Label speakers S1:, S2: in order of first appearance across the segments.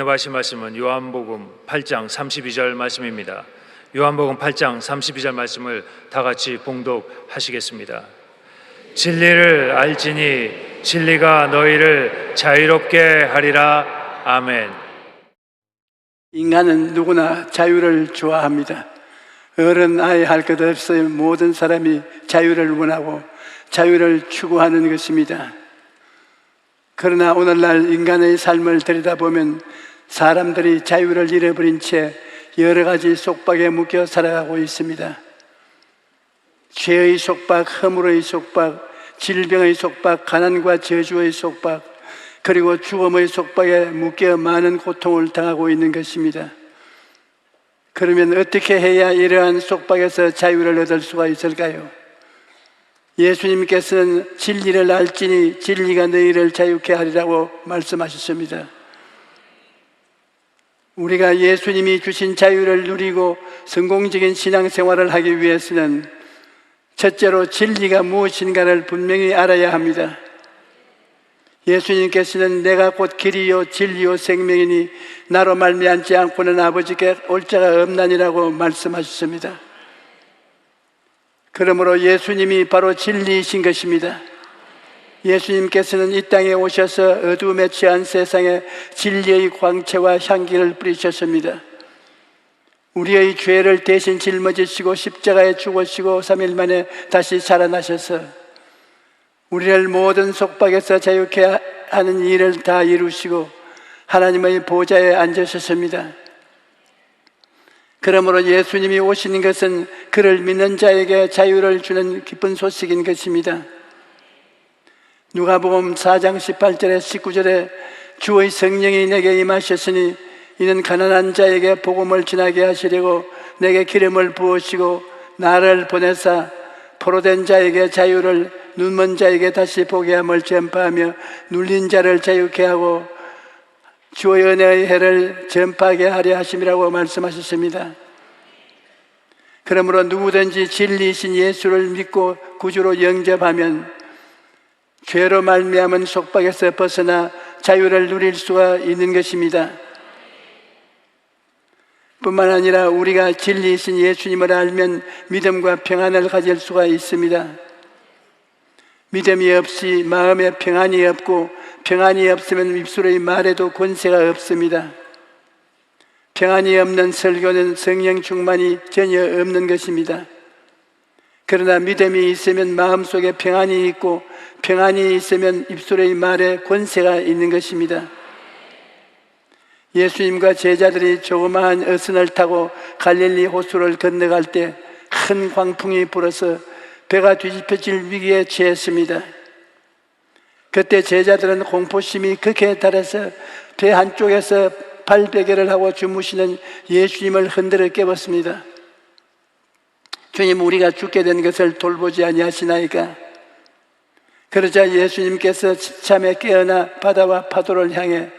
S1: 은혜받으신 말씀은 요한복음 8장 32절 말씀입니다. 요한복음 8장 32절 말씀을 다 같이 봉독하시겠습니다. 진리를 알지니 진리가 너희를 자유롭게 하리라. 아멘.
S2: 인간은 누구나 자유를 좋아합니다. 어른 아이 할 것 없이 모든 사람이 자유를 원하고 자유를 추구하는 것입니다. 그러나 오늘날 인간의 삶을 들여다보면 사람들이 자유를 잃어버린 채 여러 가지 속박에 묶여 살아가고 있습니다. 죄의 속박, 허물의 속박, 질병의 속박, 가난과 저주의 속박, 그리고 죽음의 속박에 묶여 많은 고통을 당하고 있는 것입니다. 그러면 어떻게 해야 이러한 속박에서 자유를 얻을 수가 있을까요? 예수님께서는 진리를 알지니 진리가 너희를 자유케 하리라고 말씀하셨습니다. 우리가 예수님이 주신 자유를 누리고 성공적인 신앙생활을 하기 위해서는 첫째로 진리가 무엇인가를 분명히 알아야 합니다. 예수님께서는 내가 곧 길이요 진리요 생명이니 나로 말미암지 않고는 아버지께 올 자가 없나니라고 말씀하셨습니다. 그러므로 예수님이 바로 진리이신 것입니다. 예수님께서는 이 땅에 오셔서 어두움에 취한 세상에 진리의 광채와 향기를 뿌리셨습니다. 우리의 죄를 대신 짊어지시고 십자가에 죽으시고 3일 만에 다시 살아나셔서 우리를 모든 속박에서 자유케 하는 일을 다 이루시고 하나님의 보좌에 앉으셨습니다. 그러므로 예수님이 오시는 것은 그를 믿는 자에게 자유를 주는 기쁜 소식인 것입니다. 누가복음 4장 18절에 19절에 주의 성령이 내게 임하셨으니 이는 가난한 자에게 복음을 전하게 하시려고 내게 기름을 부으시고 나를 보내사 포로된 자에게 자유를, 눈먼 자에게 다시 보게 함을 전파하며 눌린 자를 자유케 하고 주의 은혜의 해를 전파하게 하려 하심이라고 말씀하셨습니다. 그러므로 누구든지 진리이신 예수를 믿고 구주로 영접하면 죄로 말미암은 속박에서 벗어나 자유를 누릴 수가 있는 것입니다. 뿐만 아니라 우리가 진리이신 예수님을 알면 믿음과 평안을 가질 수가 있습니다. 믿음이 없이 마음에 평안이 없고 평안이 없으면 입술의 말에도 권세가 없습니다. 평안이 없는 설교는 성령 충만이 전혀 없는 것입니다. 그러나 믿음이 있으면 마음속에 평안이 있고 평안이 있으면 입술의 말에 권세가 있는 것입니다. 예수님과 제자들이 조그마한 어선을 타고 갈릴리 호수를 건너갈 때 큰 광풍이 불어서 배가 뒤집혀질 위기에 처했습니다. 그때 제자들은 공포심이 극에 달해서 배 한쪽에서 발베개를 하고 주무시는 예수님을 흔들어 깨웠습니다. 주님, 우리가 죽게 된 것을 돌보지 아니하시나이까? 그러자 예수님께서 잠에 깨어나 바다와 파도를 향해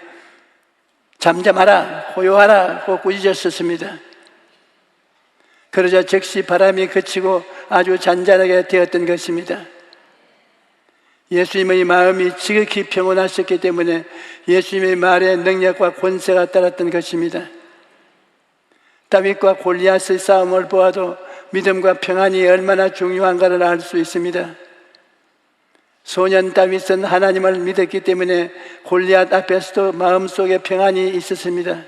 S2: 잠잠하라, 고요하라 하고 꾸짖으셨습니다. 그러자 즉시 바람이 그치고 아주 잔잔하게 되었던 것입니다. 예수님의 마음이 지극히 평온하셨기 때문에 예수님의 말에 능력과 권세가 따랐던 것입니다. 다윗과 골리앗의 싸움을 보아도 믿음과 평안이 얼마나 중요한가를 알 수 있습니다. 소년 다윗은 하나님을 믿었기 때문에 골리앗 앞에서도 마음속에 평안이 있었습니다.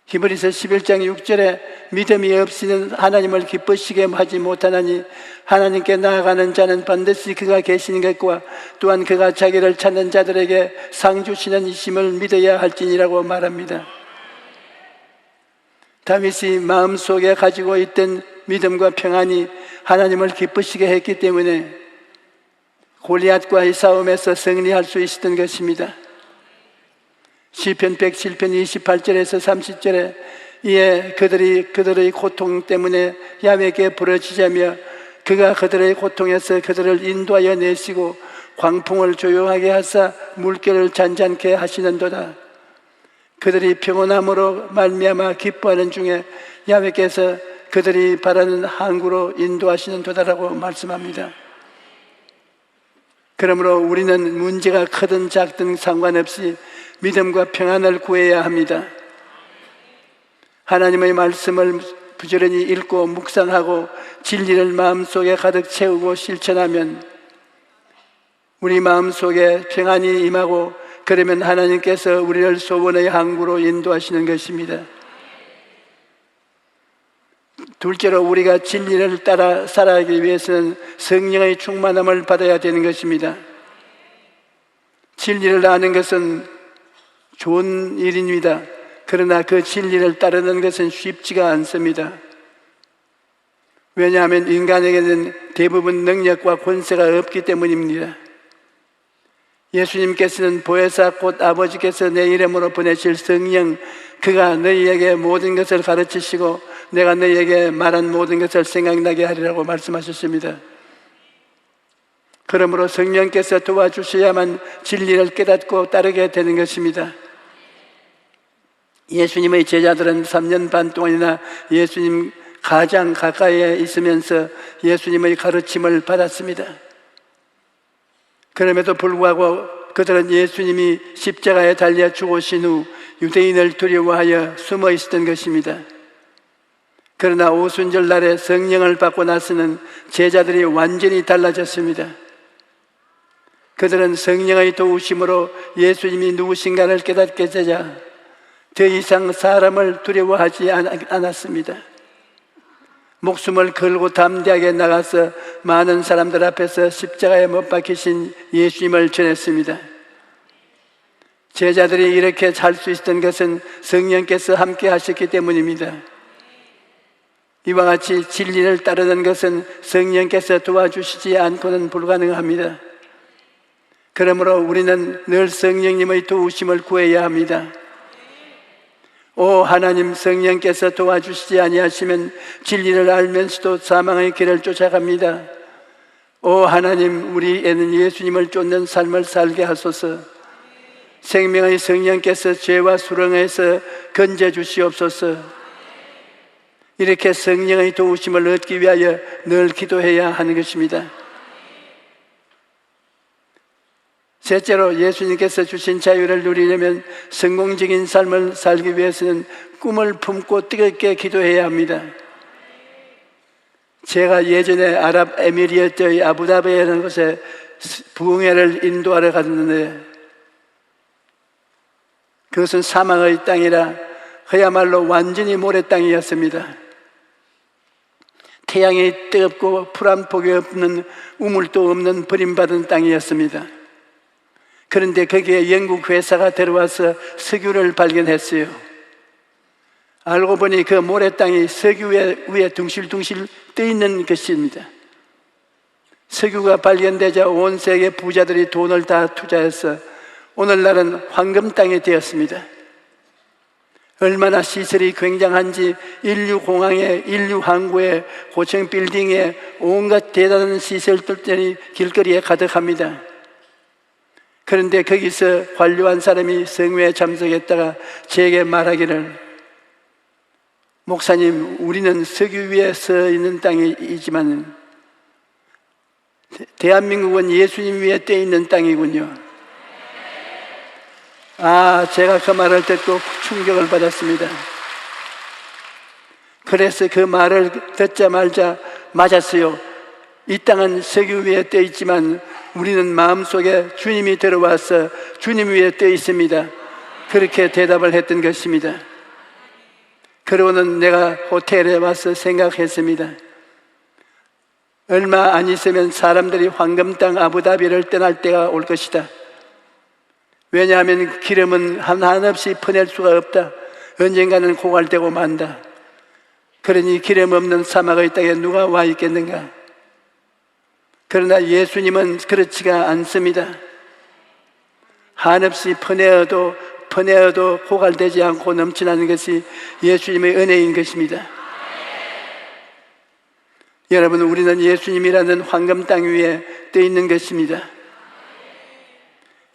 S2: 히브리서 11장 6절에 믿음이 없이는 하나님을 기쁘시게 하지 못하나니 하나님께 나아가는 자는 반드시 그가 계시는 것과 또한 그가 자기를 찾는 자들에게 상 주시는 이심을 믿어야 할지니라고 말합니다. 다윗이 마음속에 가지고 있던 믿음과 평안이 하나님을 기쁘시게 했기 때문에 골리앗과의 싸움에서 승리할 수 있었던 것입니다. 시편 107편 28절에서 30절에 이에 그들의 고통 때문에 야훼께 부르짖으며 그가 그들의 고통에서 그들을 인도하여 내시고 광풍을 조용하게 하사 물결을 잔잔케 하시는도다. 그들이 평온함으로 말미암아 기뻐하는 중에 야훼께서 그들이 바라는 항구로 인도하시는도다라고 말씀합니다. 그러므로 우리는 문제가 크든 작든 상관없이 믿음과 평안을 구해야 합니다. 하나님의 말씀을 부지런히 읽고 묵상하고 진리를 마음속에 가득 채우고 실천하면 우리 마음속에 평안이 임하고, 그러면 하나님께서 우리를 소원의 항구로 인도하시는 것입니다. 둘째로, 우리가 진리를 따라 살아가기 위해서는 성령의 충만함을 받아야 되는 것입니다. 진리를 아는 것은 좋은 일입니다. 그러나 그 진리를 따르는 것은 쉽지가 않습니다. 왜냐하면 인간에게는 대부분 능력과 권세가 없기 때문입니다. 예수님께서는 보혜사 곧 아버지께서 내 이름으로 보내실 성령, 그가 너희에게 모든 것을 가르치시고 내가 너희에게 말한 모든 것을 생각나게 하리라고 말씀하셨습니다. 그러므로 성령께서 도와주셔야만 진리를 깨닫고 따르게 되는 것입니다. 예수님의 제자들은 3년 반 동안이나 예수님 가장 가까이에 있으면서 예수님의 가르침을 받았습니다. 그럼에도 불구하고 그들은 예수님이 십자가에 달려 죽으신 후 유대인을 두려워하여 숨어 있었던 것입니다. 그러나 오순절 날에 성령을 받고 나서는 제자들이 완전히 달라졌습니다. 그들은 성령의 도우심으로 예수님이 누구신가를 깨닫게 되자 더 이상 사람을 두려워하지 않았습니다. 목숨을 걸고 담대하게 나가서 많은 사람들 앞에서 십자가에 못 박히신 예수님을 전했습니다. 제자들이 이렇게 살 수 있었던 것은 성령께서 함께 하셨기 때문입니다. 이와 같이 진리를 따르는 것은 성령께서 도와주시지 않고는 불가능합니다. 그러므로 우리는 늘 성령님의 도우심을 구해야 합니다. 오 하나님, 성령께서 도와주시지 아니하시면 진리를 알면서도 사망의 길을 쫓아갑니다. 오 하나님, 우리에는 예수님을 쫓는 삶을 살게 하소서. 생명의 성령께서 죄와 수렁에서 건져 주시옵소서. 이렇게 성령의 도우심을 얻기 위하여 늘 기도해야 하는 것입니다. 셋째로, 예수님께서 주신 자유를 누리려면 성공적인 삶을 살기 위해서는 꿈을 품고 뜨겁게 기도해야 합니다. 제가 예전에 아랍에미리트의 아부다비라는 곳에 부흥회를 인도하러 갔는데, 그것은 사막의 땅이라 그야말로 완전히 모래 땅이었습니다. 태양이 뜨겁고 풀 한 폭이 없는, 우물도 없는 버림받은 땅이었습니다. 그런데 거기에 영국 회사가 들어와서 석유를 발견했어요. 알고 보니 그 모래 땅이 석유 위에 둥실둥실 떠 있는 것입니다. 석유가 발견되자 온 세계 부자들이 돈을 다 투자해서 오늘날은 황금 땅이 되었습니다. 얼마나 시설이 굉장한지 인류 공항에, 인류 항구에, 고층 빌딩에 온갖 대단한 시설들이 길거리에 가득합니다. 그런데 거기서 관료한 사람이 성회에 참석했다가 제게 말하기를, 목사님, 우리는 석유 위에 서 있는 땅이지만 대한민국은 예수님 위에 떠 있는 땅이군요. 제가 그 말을 듣고 충격을 받았습니다. 그래서 그 말을 듣자마자 맞았어요. 이 땅은 석유 위에 떠 있지만 우리는 마음속에 주님이 들어와서 주님 위에 떠 있습니다. 그렇게 대답을 했던 것입니다. 그러고는 내가 호텔에 와서 생각했습니다. 얼마 안 있으면 사람들이 황금 땅 아부다비를 떠날 때가 올 것이다. 왜냐하면 기름은 한없이 퍼낼 수가 없다. 언젠가는 고갈되고 만다. 그러니 기름 없는 사막의 땅에 누가 와 있겠는가? 그러나 예수님은 그렇지가 않습니다. 한없이 퍼내어도 고갈되지 않고 넘쳐나는 것이 예수님의 은혜인 것입니다. 여러분, 우리는 예수님이라는 황금 땅 위에 떠 있는 것입니다.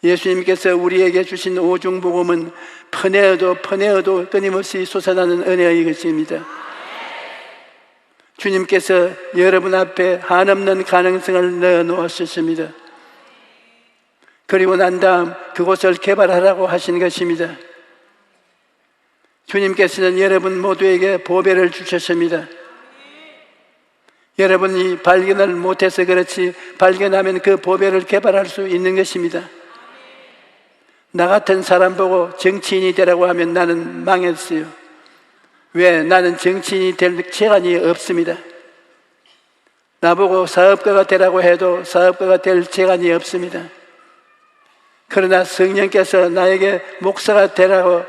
S2: 예수님께서 우리에게 주신 오중복음은 퍼내어도 끊임없이 솟아나는 은혜의 것입니다. 주님께서 여러분 앞에 한없는 가능성을 넣어 놓으셨습니다. 그리고 난 다음 그곳을 개발하라고 하신 것입니다. 주님께서는 여러분 모두에게 보배를 주셨습니다. 여러분이 발견을 못해서 그렇지 발견하면 그 보배를 개발할 수 있는 것입니다. 나 같은 사람 보고 정치인이 되라고 하면 나는 망했어요. 왜? 나는 정치인이 될 재간이 없습니다. 나보고 사업가가 되라고 해도 사업가가 될 재간이 없습니다. 그러나 성령께서 나에게 목사가 되라고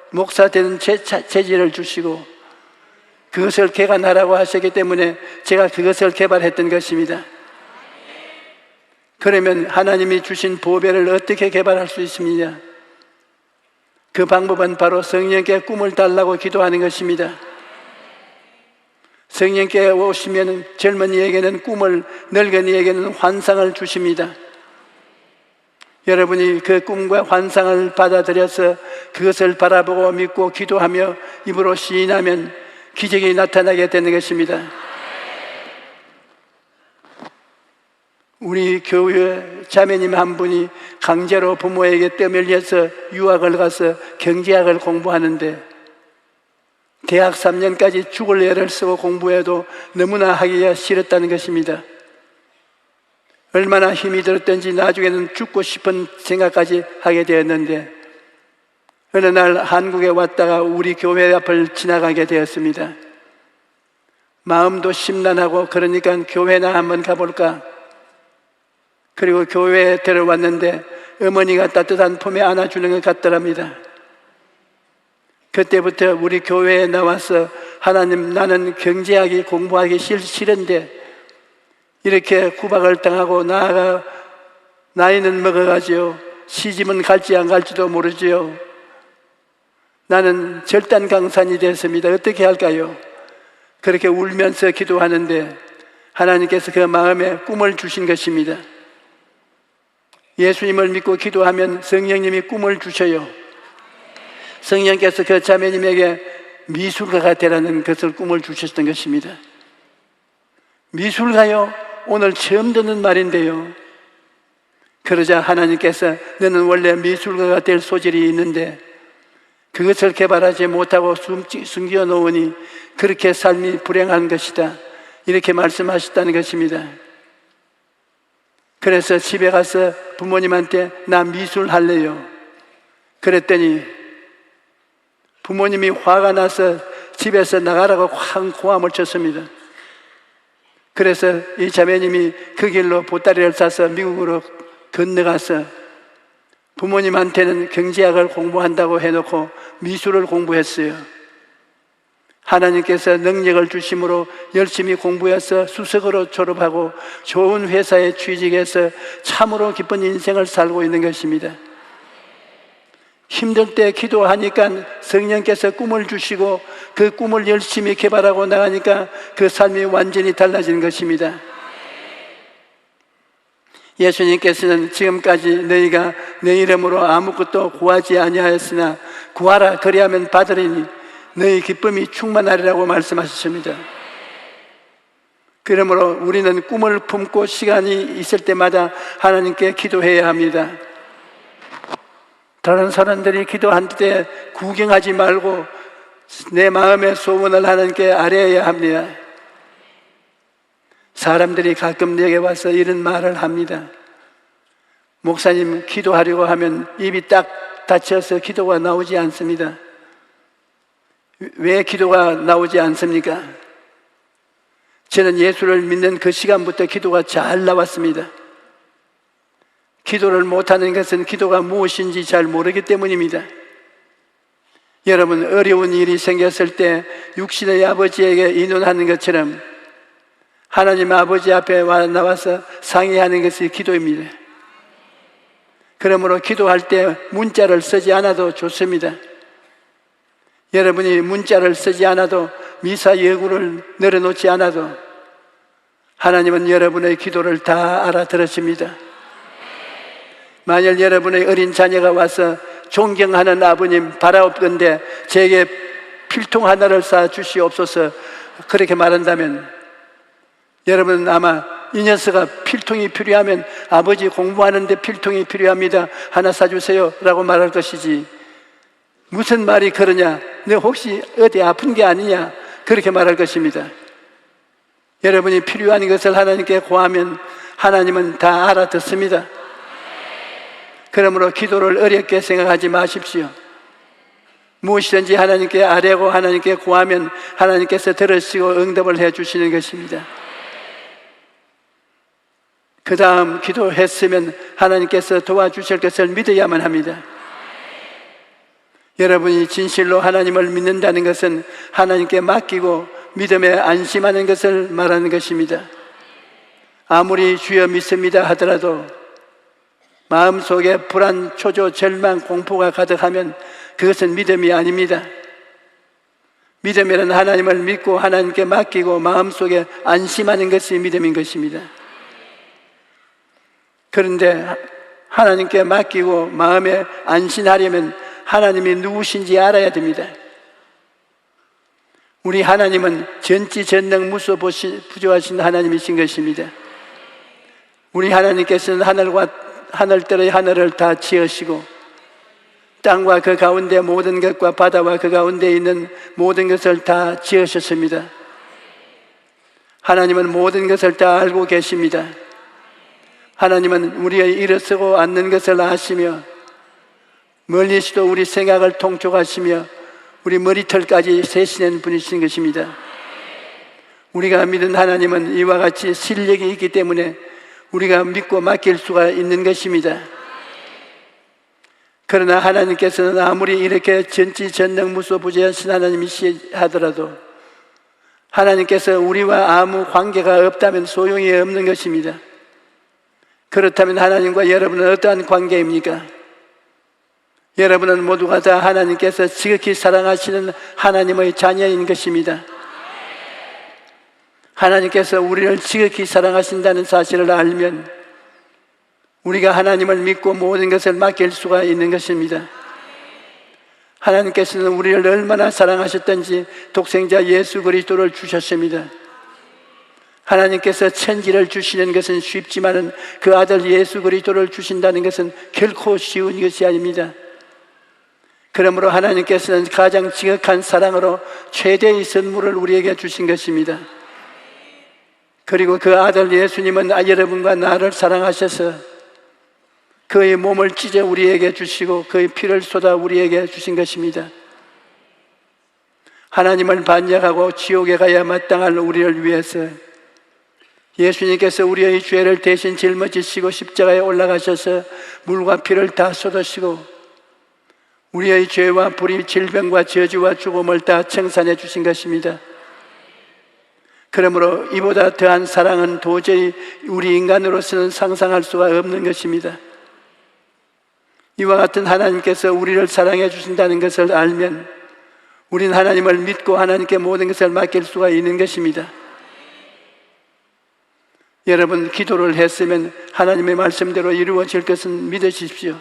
S2: 목사 되는 재질을 주시고 그것을 개간하라고 하셨기 때문에 제가 그것을 개발했던 것입니다. 그러면 하나님이 주신 보배를 어떻게 개발할 수 있습니까? 그 방법은 바로 성령께 꿈을 달라고 기도하는 것입니다. 성령께 오시면 젊은이에게는 꿈을, 늙은이에게는 환상을 주십니다. 여러분이 그 꿈과 환상을 받아들여서 그것을 바라보고 믿고 기도하며 입으로 시인하면 기적이 나타나게 되는 것입니다. 우리 교회 자매님 한 분이 강제로 부모에게 떠밀려서 유학을 가서 경제학을 공부하는데 대학 3년까지 죽을 애를 쓰고 공부해도 너무나 하기가 싫었다는 것입니다. 얼마나 힘이 들었던지 나중에는 죽고 싶은 생각까지 하게 되었는데 어느 날 한국에 왔다가 우리 교회 앞을 지나가게 되었습니다. 마음도 심란하고 그러니까 교회나 한번 가볼까? 그리고 교회에 들어왔는데 어머니가 따뜻한 품에 안아주는 것 같더랍니다. 그때부터 우리 교회에 나와서 하나님, 나는 경제학이 공부하기 싫은데 이렇게 구박을 당하고 나아가 나이는 먹어가지요. 시집은 갈지 안 갈지도 모르지요. 나는 절단강산이 됐습니다. 어떻게 할까요? 그렇게 울면서 기도하는데 하나님께서 그 마음에 꿈을 주신 것입니다. 예수님을 믿고 기도하면 성령님이 꿈을 주셔요. 성령께서 그 자매님에게 미술가가 되라는 것을 꿈을 주셨던 것입니다. 미술가요? 오늘 처음 듣는 말인데요. 그러자 하나님께서 너는 원래 미술가가 될 소질이 있는데 그것을 개발하지 못하고 숨겨 놓으니 그렇게 삶이 불행한 것이다. 이렇게 말씀하셨다는 것입니다. 그래서 집에 가서 부모님한테 나 미술 할래요. 그랬더니 부모님이 화가 나서 집에서 나가라고 확 고함을 쳤습니다. 그래서 이 자매님이 그 길로 보따리를 싸서 미국으로 건너가서 부모님한테는 경제학을 공부한다고 해놓고 미술을 공부했어요. 하나님께서 능력을 주심으로 열심히 공부해서 수석으로 졸업하고 좋은 회사에 취직해서 참으로 기쁜 인생을 살고 있는 것입니다. 힘들 때 기도하니까 성령께서 꿈을 주시고 그 꿈을 열심히 개발하고 나가니까 그 삶이 완전히 달라지는 것입니다. 예수님께서는 지금까지 너희가 내 이름으로 아무것도 구하지 아니하였으나 구하라 그리하면 받으리니 너희 기쁨이 충만하리라고 말씀하셨습니다. 그러므로 우리는 꿈을 품고 시간이 있을 때마다 하나님께 기도해야 합니다. 다른 사람들이 기도할 때 구경하지 말고 내 마음의 소원을 하나님께 아뢰어야 합니다. 사람들이 가끔 내게 와서 이런 말을 합니다. 목사님, 기도하려고 하면 입이 딱 닫혀서 기도가 나오지 않습니다. 왜 기도가 나오지 않습니까? 저는 예수를 믿는 그 시간부터 기도가 잘 나왔습니다. 기도를 못하는 것은 기도가 무엇인지 잘 모르기 때문입니다. 여러분, 어려운 일이 생겼을 때 육신의 아버지에게 의논하는 것처럼 하나님 아버지 앞에 나와서 상의하는 것이 기도입니다. 그러므로 기도할 때 문자를 쓰지 않아도 좋습니다. 여러분이 문자를 쓰지 않아도 미사 여구를 늘어놓지 않아도 하나님은 여러분의 기도를 다 알아들으십니다. 만일 여러분의 어린 자녀가 와서 존경하는 아버님 바라옵건대 제게 필통 하나를 쌓아 주시옵소서 그렇게 말한다면 여러분은 아마 이 녀석아 필통이 필요하면 아버지 공부하는데 필통이 필요합니다. 하나 사주세요 라고 말할 것이지, 무슨 말이 그러냐, 너 혹시 어디 아픈 게 아니냐, 그렇게 말할 것입니다. 여러분이 필요한 것을 하나님께 구하면 하나님은 다 알아듣습니다. 그러므로 기도를 어렵게 생각하지 마십시오. 무엇이든지 하나님께 아뢰고 하나님께 구하면 하나님께서 들으시고 응답을 해주시는 것입니다. 그 다음 기도했으면 하나님께서 도와주실 것을 믿어야만 합니다. 여러분이 진실로 하나님을 믿는다는 것은 하나님께 맡기고 믿음에 안심하는 것을 말하는 것입니다. 아무리 주여 믿습니다 하더라도 마음속에 불안, 초조, 절망, 공포가 가득하면 그것은 믿음이 아닙니다. 믿음이란 하나님을 믿고 하나님께 맡기고 마음속에 안심하는 것이 믿음인 것입니다. 그런데 하나님께 맡기고 마음에 안심하려면 하나님이 누구신지 알아야 됩니다. 우리 하나님은 전지전능 무소부조하신 하나님이신 것입니다. 우리 하나님께서는 하늘들의 하늘을 다 지으시고 땅과 그 가운데 모든 것과 바다와 그 가운데 있는 모든 것을 다 지으셨습니다. 하나님은 모든 것을 다 알고 계십니다. 하나님은 우리의 일어서고 앉는 것을 아시며 멀리서도 우리 생각을 통촉하시며 우리 머리털까지 세시는 분이신 것입니다. 우리가 믿은 하나님은 이와 같이 실력이 있기 때문에 우리가 믿고 맡길 수가 있는 것입니다. 그러나 하나님께서는 아무리 이렇게 전지전능무소부재하신 하나님이시 하더라도 하나님께서 우리와 아무 관계가 없다면 소용이 없는 것입니다. 그렇다면 하나님과 여러분은 어떠한 관계입니까? 여러분은 모두가 다 하나님께서 지극히 사랑하시는 하나님의 자녀인 것입니다. 하나님께서 우리를 지극히 사랑하신다는 사실을 알면 우리가 하나님을 믿고 모든 것을 맡길 수가 있는 것입니다. 하나님께서는 우리를 얼마나 사랑하셨던지 독생자 예수 그리스도를 주셨습니다. 하나님께서 천지를 주시는 것은 쉽지만은 그 아들 예수 그리스도를 주신다는 것은 결코 쉬운 것이 아닙니다. 그러므로 하나님께서는 가장 지극한 사랑으로 최대의 선물을 우리에게 주신 것입니다. 그리고 그 아들 예수님은 여러분과 나를 사랑하셔서 그의 몸을 찢어 우리에게 주시고 그의 피를 쏟아 우리에게 주신 것입니다. 하나님을 반역하고 지옥에 가야 마땅할 우리를 위해서 예수님께서 우리의 죄를 대신 짊어지시고 십자가에 올라가셔서 물과 피를 다 쏟으시고 우리의 죄와 불의, 질병과 저주와 죽음을 다 청산해 주신 것입니다. 그러므로 이보다 더한 사랑은 도저히 우리 인간으로서는 상상할 수가 없는 것입니다. 이와 같은 하나님께서 우리를 사랑해 주신다는 것을 알면 우리는 하나님을 믿고 하나님께 모든 것을 맡길 수가 있는 것입니다. 여러분, 기도를 했으면 하나님의 말씀대로 이루어질 것은 믿으십시오.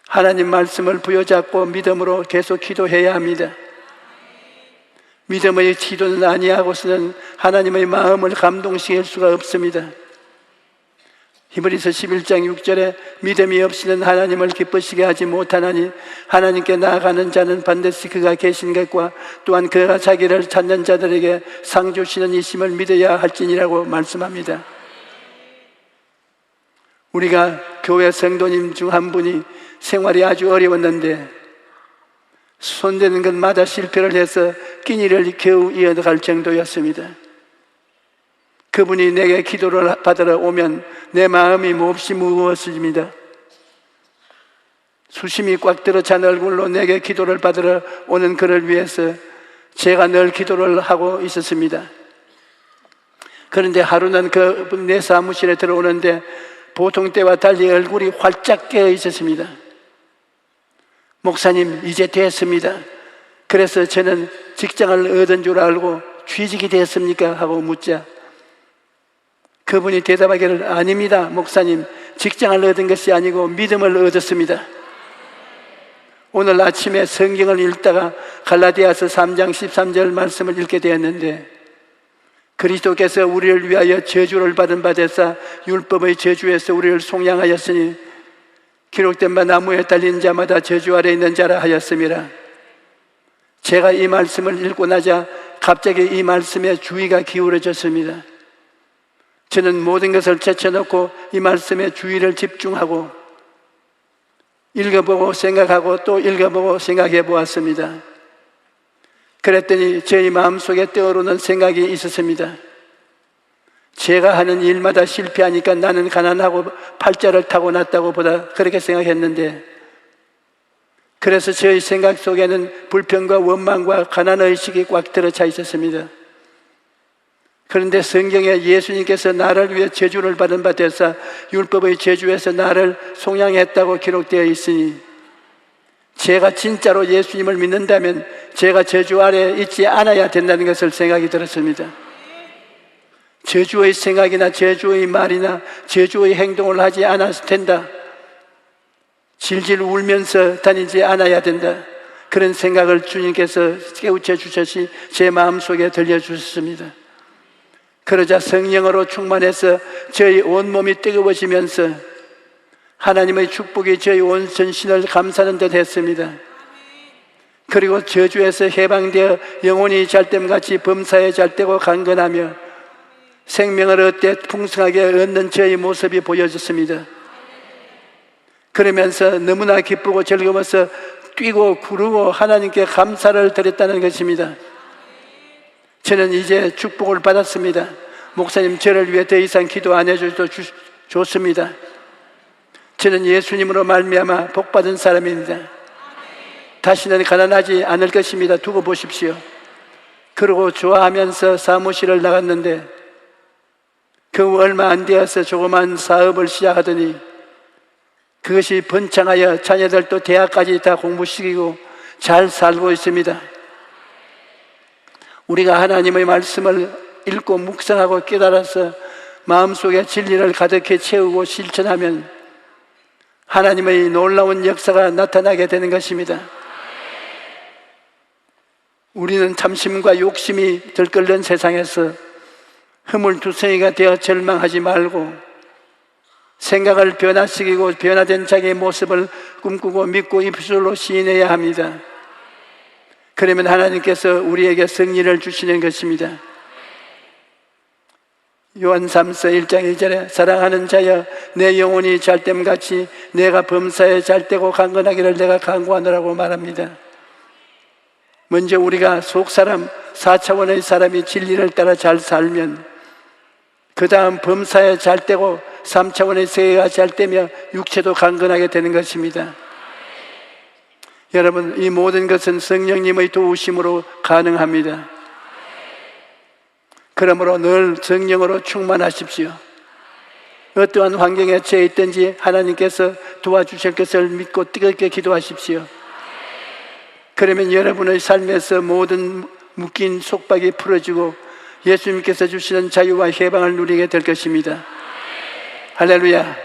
S2: 하나님 말씀을 부여잡고 믿음으로 계속 기도해야 합니다. 믿음의 기도는 아니하고서는 하나님의 마음을 감동시킬 수가 없습니다. 히브리서 11장 6절에 믿음이 없이는 하나님을 기쁘시게 하지 못하나니 하나님께 나아가는 자는 반드시 그가 계신 것과 또한 그가 자기를 찾는 자들에게 상 주시는 이심을 믿어야 할지니라고 말씀합니다. 우리가 교회 성도님 중 한 분이 생활이 아주 어려웠는데 손대는 것마다 실패를 해서 끼니를 겨우 이어갈 정도였습니다. 그분이 내게 기도를 받으러 오면 내 마음이 몹시 무거웠습니다. 수심이 꽉 들어찬 얼굴로 내게 기도를 받으러 오는 그를 위해서 제가 늘 기도를 하고 있었습니다. 그런데 하루는 그분 내 사무실에 들어오는데 보통 때와 달리 얼굴이 활짝 깨어 있었습니다. 목사님, 이제 됐습니다. 그래서 저는 직장을 얻은 줄 알고 취직이 됐습니까? 하고 묻자 그분이 대답하기를 아닙니다. 목사님, 직장을 얻은 것이 아니고 믿음을 얻었습니다. 오늘 아침에 성경을 읽다가 갈라디아서 3장 13절 말씀을 읽게 되었는데 그리스도께서 우리를 위하여 저주를 받은 바 되사 율법의 저주에서 우리를 속량하였으니 기록된 바 나무에 달린 자마다 저주 아래 있는 자라 하였음이라. 제가 이 말씀을 읽고 나자 갑자기 이 말씀에 주의가 기울어졌습니다. 저는 모든 것을 제쳐놓고 이 말씀에 주의를 집중하고 읽어보고 생각하고 또 읽어보고 생각해 보았습니다. 그랬더니 저희 마음속에 떠오르는 생각이 있었습니다. 제가 하는 일마다 실패하니까 나는 가난하고 팔자를 타고났다고 보다 그렇게 생각했는데, 그래서 저희 생각 속에는 불평과 원망과 가난의식이 꽉 들어차 있었습니다. 그런데 성경에 예수님께서 나를 위해 저주를 받은 바 되사 율법의 저주에서 나를 속량했다고 기록되어 있으니, 제가 진짜로 예수님을 믿는다면 제가 저주 아래 있지 않아야 된다는 것을 생각이 들었습니다. 저주의 생각이나 저주의 말이나 저주의 행동을 하지 않아도 된다, 질질 울면서 다니지 않아야 된다, 그런 생각을 주님께서 깨우쳐 주셨이 제 마음속에 들려주셨습니다. 그러자 성령으로 충만해서 저희 온몸이 뜨거워지면서 하나님의 축복이 저희 온 전신을 감싸는 듯 했습니다. 그리고 저주에서 해방되어 영혼이 잘됨같이 범사에 잘되고 강건하며 생명을 얻되 풍성하게 얻는 저희 모습이 보여졌습니다. 그러면서 너무나 기쁘고 즐거워서 뛰고 구르고 하나님께 감사를 드렸다는 것입니다. 저는 이제 축복을 받았습니다. 목사님, 저를 위해 더 이상 기도 안 해줘도 좋습니다. 저는 예수님으로 말미암아 복받은 사람입니다. 다시는 가난하지 않을 것입니다. 두고 보십시오. 그러고 좋아하면서 사무실을 나갔는데 그 얼마 안 되어서 조그만 사업을 시작하더니 그것이 번창하여 자녀들도 대학까지 다 공부시키고 잘 살고 있습니다. 우리가 하나님의 말씀을 읽고 묵상하고 깨달아서 마음속에 진리를 가득히 채우고 실천하면 하나님의 놀라운 역사가 나타나게 되는 것입니다. 우리는 탐심과 욕심이 들끓는 세상에서 허물투성이가 되어 절망하지 말고 생각을 변화시키고 변화된 자기의 모습을 꿈꾸고 믿고 입술로 시인해야 합니다. 그러면 하나님께서 우리에게 승리를 주시는 것입니다. 요한 3서 1장 1절에 사랑하는 자여 내 영혼이 잘됨같이 내가 범사에 잘되고 강건하기를 내가 간구하노라고 말합니다. 먼저 우리가 속사람 4차원의 사람이 진리를 따라 잘 살면 그 다음 범사에 잘되고 3차원의 세계가 잘되며 육체도 강건하게 되는 것입니다. 여러분, 이 모든 것은 성령님의 도우심으로 가능합니다. 그러므로 늘 성령으로 충만하십시오. 어떠한 환경에 처해 있든지 하나님께서 도와주실 것을 믿고 뜨겁게 기도하십시오. 그러면 여러분의 삶에서 모든 묶인 속박이 풀어지고 예수님께서 주시는 자유와 해방을 누리게 될 것입니다. 할렐루야.